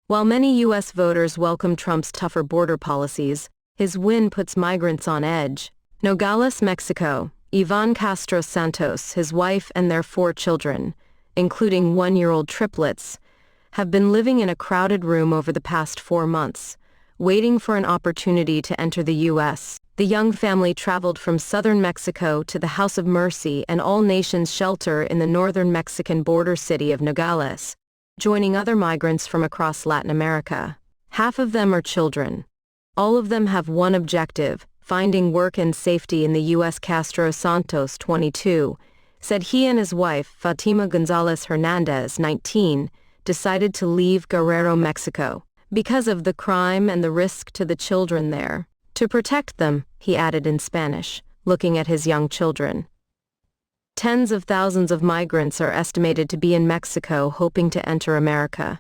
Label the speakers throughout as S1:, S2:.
S1: While many U.S. voters welcome Trump's tougher border policies, his win puts migrants on edge. Nogales, Mexico. Ivan Castro Santos, his wife and their 4 children, including 1-year-old triplets, have been living in a crowded room over the past 4 months, waiting for an opportunity to enter the U.S. The young family traveled from southern Mexico to the House of Mercy and All Nations shelter in the northern Mexican border city of Nogales, joining other migrants from across Latin America. Half of them are children. All of them have one objective: finding work and safety in the U.S. Castro Santos, 22, said he and his wife, Fatima Gonzalez Hernandez, 19, decided to leave Guerrero, Mexico, because of the crime and the risk to the children there. To protect them, he added in Spanish, looking at his young children. Tens of thousands of migrants are estimated to be in Mexico hoping to enter America,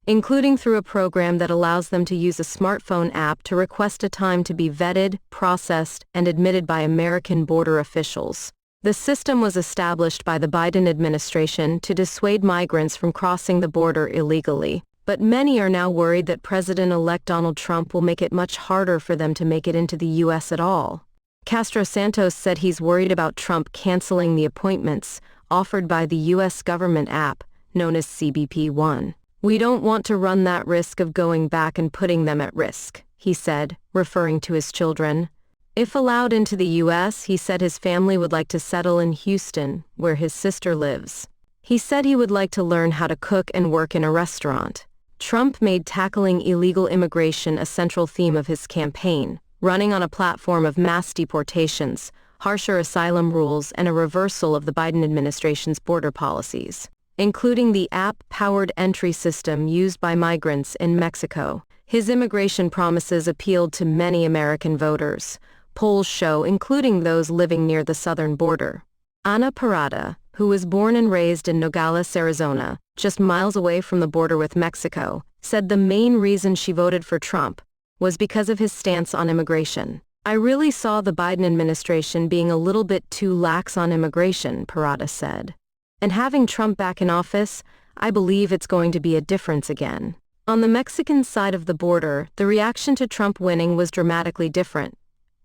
S1: including through a program that allows them to use a smartphone app to request a time to be vetted, processed, and admitted by American border officials. The system was established by the Biden administration to dissuade migrants from crossing the border illegally, but many are now worried that President-elect Donald Trump will make it much harder for them to make it into the U.S. at all. Castro Santos said he's worried about Trump canceling the appointments offered by the U.S. government app, known as CBP-1. "We don't want to run that risk of going back and putting them at risk," he said, referring to his children. If allowed into the U.S., he said his family would like to settle in Houston, where his sister lives. He said he would like to learn how to cook and work in a restaurant. Trump made tackling illegal immigration a central theme of his campaign, running on a platform of mass deportations, harsher asylum rules, and a reversal of the Biden administration's border policies, including the app-powered entry system used by migrants in Mexico. His immigration promises appealed to many American voters, polls show, including those living near the southern border. Ana Parada, who was born and raised in Nogales, Arizona, just miles away from the border with Mexico, said the main reason she voted for Trump was because of his stance on immigration. "I really saw the Biden administration being a little bit too lax on immigration," Parada said. "And having Trump back in office, I believe it's going to be a difference again." On the Mexican side of the border, the reaction to Trump winning was dramatically different.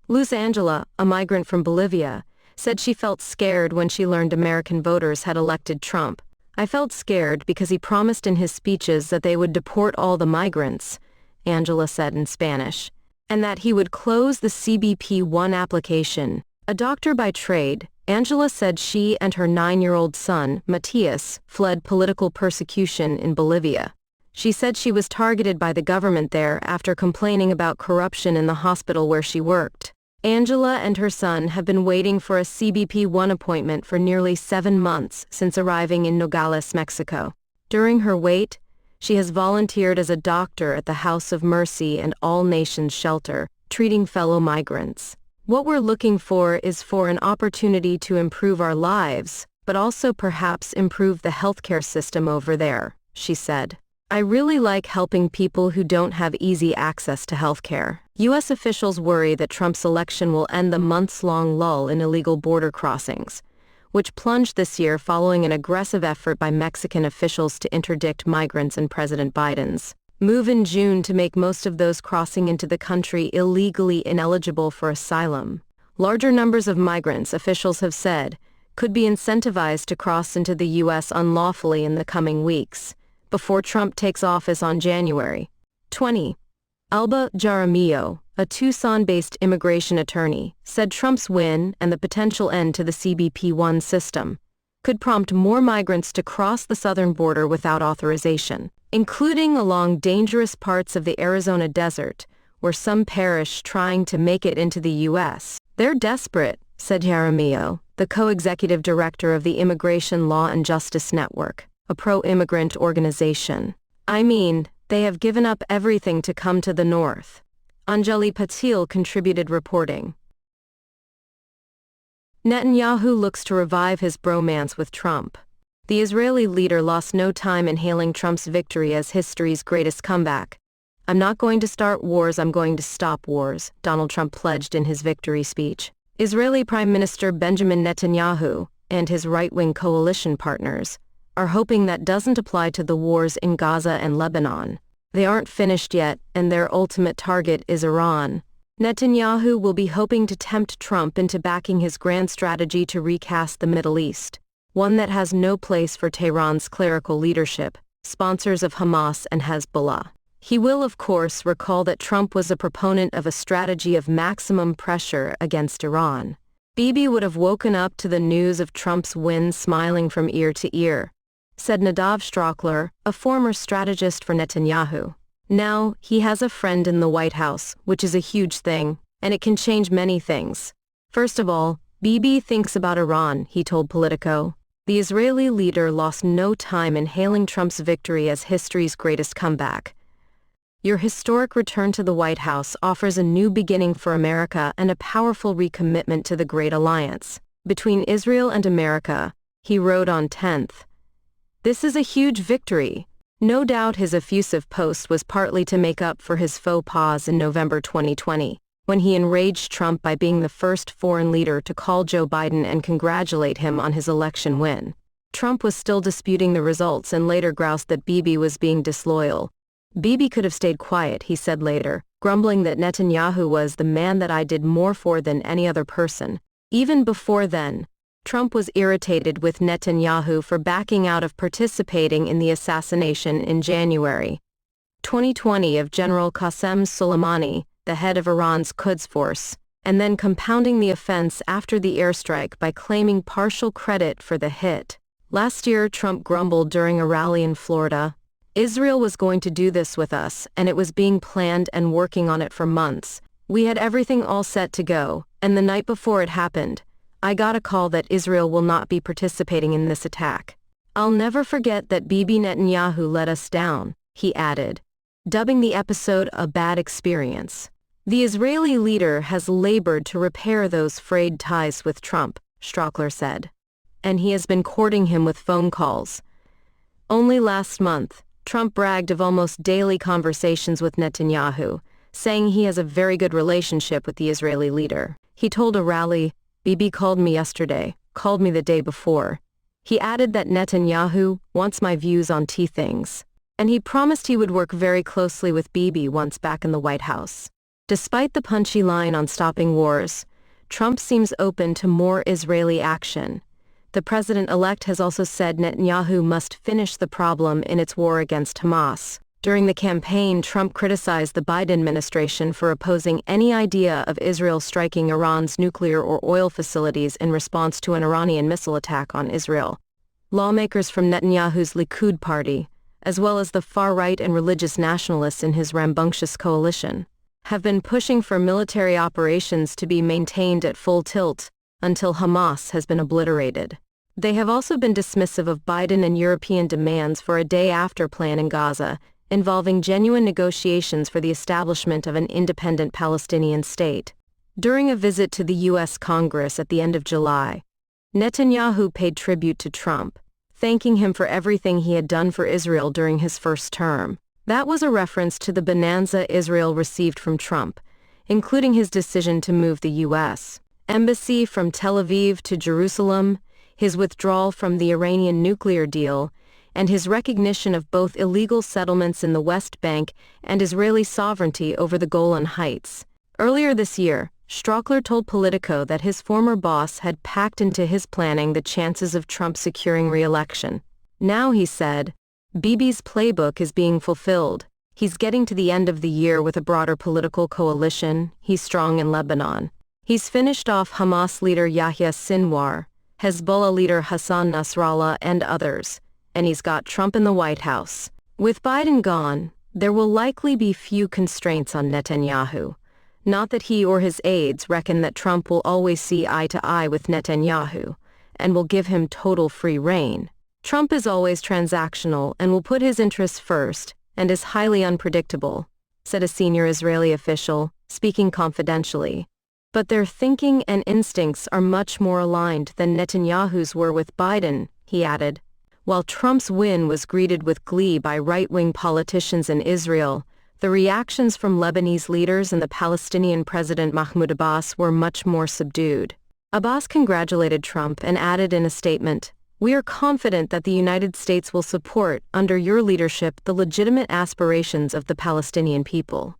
S1: Luz Angela, a migrant from Bolivia, said she felt scared when she learned American voters had elected Trump. "I felt scared because he promised in his speeches that they would deport all the migrants," Angela said in Spanish, "and that he would close the CBP-1 application." A doctor by trade, Angela said she and her 9-year-old son, Matias, fled political persecution in Bolivia. She said she was targeted by the government there after complaining about corruption in the hospital where she worked. Angela and her son have been waiting for a CBP-1 appointment for nearly 7 months since arriving in Nogales, Mexico. During her wait, she has volunteered as a doctor at the House of Mercy and All Nations shelter, treating fellow migrants. "What we're looking for is for an opportunity to improve our lives, but also perhaps improve the healthcare system over there," she said. "I really like helping people who don't have easy access to healthcare." U.S. officials worry that Trump's election will end the months-long lull in illegal border crossings, which plunged this year following an aggressive effort by Mexican officials to interdict migrants in President Biden's move in June to make most of those crossing into the country illegally ineligible for asylum. Larger numbers of migrants, officials have said, could be incentivized to cross into the U.S. unlawfully in the coming weeks, before Trump takes office on January 20. Alba Jaramillo, a Tucson-based immigration attorney, said Trump's win and the potential end to the CBP-1 system could prompt more migrants to cross the southern border without authorization, including along dangerous parts of the Arizona desert, where some perish trying to make it into the U.S. "They're desperate," said Jaramillo, the co-executive director of the Immigration Law and Justice Network, a pro-immigrant organization. "I mean, they have given up everything to come to the north." Anjali Patil contributed reporting. Netanyahu looks to revive his bromance with Trump. The Israeli leader lost no time in hailing Trump's victory as history's greatest comeback. "I'm not going to start wars, I'm going to stop wars," Donald Trump pledged in his victory speech. Israeli Prime Minister Benjamin Netanyahu and his right-wing coalition partners are hoping that doesn't apply to the wars in Gaza and Lebanon. They aren't finished yet, and their ultimate target is Iran. Netanyahu will be hoping to tempt Trump into backing his grand strategy to recast the Middle East, one that has no place for Tehran's clerical leadership, sponsors of Hamas and Hezbollah. He will, of course, recall that Trump was a proponent of a strategy of maximum pressure against Iran. Bibi would have woken up to the news of Trump's win smiling from ear to ear, said Nadav Strachler, a former strategist for Netanyahu. Now, he has a friend in the White House, which is a huge thing, and it can change many things. First of all, Bibi thinks about Iran, he told Politico. The Israeli leader lost no time in hailing Trump's victory as history's greatest comeback. Your historic return to the White House offers a new beginning for America and a powerful recommitment to the Great Alliance between Israel and America, he wrote on 10th. This is a huge victory. No doubt his effusive post was partly to make up for his faux pas in November 2020, when he enraged Trump by being the first foreign leader to call Joe Biden and congratulate him on his election win. Trump was still disputing the results and later groused that Bibi was being disloyal. Bibi could have stayed quiet, he said later, grumbling that Netanyahu was the man that I did more for than any other person. Even before then, Trump was irritated with Netanyahu for backing out of participating in the assassination in January 2020 of General Qasem Soleimani, the head of Iran's Quds Force, and then compounding the offense after the airstrike by claiming partial credit for the hit. Last year, Trump grumbled during a rally in Florida, Israel was going to do this with us, and it was being planned and working on it for months. We had everything all set to go, and the night before it happened, I got a call that Israel will not be participating in this attack. I'll never forget that Bibi Netanyahu let us down, he added, dubbing the episode a bad experience. The Israeli leader has labored to repair those frayed ties with Trump, Strachler said. And he has been courting him with phone calls. Only last month, Trump bragged of almost daily conversations with Netanyahu, saying he has a very good relationship with the Israeli leader. He told a rally, Bibi called me yesterday, called me the day before. He added that Netanyahu wants my views on things. And he promised he would work very closely with Bibi once back in the White House. Despite the punchy line on stopping wars, Trump seems open to more Israeli action. The president-elect has also said Netanyahu must finish the problem in its war against Hamas. During the campaign, Trump criticized the Biden administration for opposing any idea of Israel striking Iran's nuclear or oil facilities in response to an Iranian missile attack on Israel. Lawmakers from Netanyahu's Likud party, as well as the far-right and religious nationalists in his rambunctious coalition, have been pushing for military operations to be maintained at full tilt until Hamas has been obliterated. They have also been dismissive of Biden and European demands for a day-after plan in Gaza, involving genuine negotiations for the establishment of an independent Palestinian state. During a visit to the U.S. Congress at the end of July, Netanyahu paid tribute to Trump, thanking him for everything he had done for Israel during his first term. That was a reference to the bonanza Israel received from Trump, including his decision to move the U.S. embassy from Tel Aviv to Jerusalem, his withdrawal from the Iranian nuclear deal, and his recognition of both illegal settlements in the West Bank and Israeli sovereignty over the Golan Heights. Earlier this year, Strachler told Politico that his former boss had packed into his planning the chances of Trump securing re-election. Now, he said, Bibi's playbook is being fulfilled. He's getting to the end of the year with a broader political coalition. He's strong in Lebanon. He's finished off Hamas leader Yahya Sinwar, Hezbollah leader Hassan Nasrallah, and others. And he's got Trump in the White House. With Biden gone, there will likely be few constraints on Netanyahu. Not that he or his aides reckon that Trump will always see eye to eye with Netanyahu, and will give him total free rein. Trump is always transactional and will put his interests first, and is highly unpredictable, said a senior Israeli official, speaking confidentially. But their thinking and instincts are much more aligned than Netanyahu's were with Biden, he added. While Trump's win was greeted with glee by right-wing politicians in Israel, the reactions from Lebanese leaders and the Palestinian President Mahmoud Abbas were much more subdued. Abbas congratulated Trump and added in a statement, We are confident that the United States will support, under your leadership, the legitimate aspirations of the Palestinian people.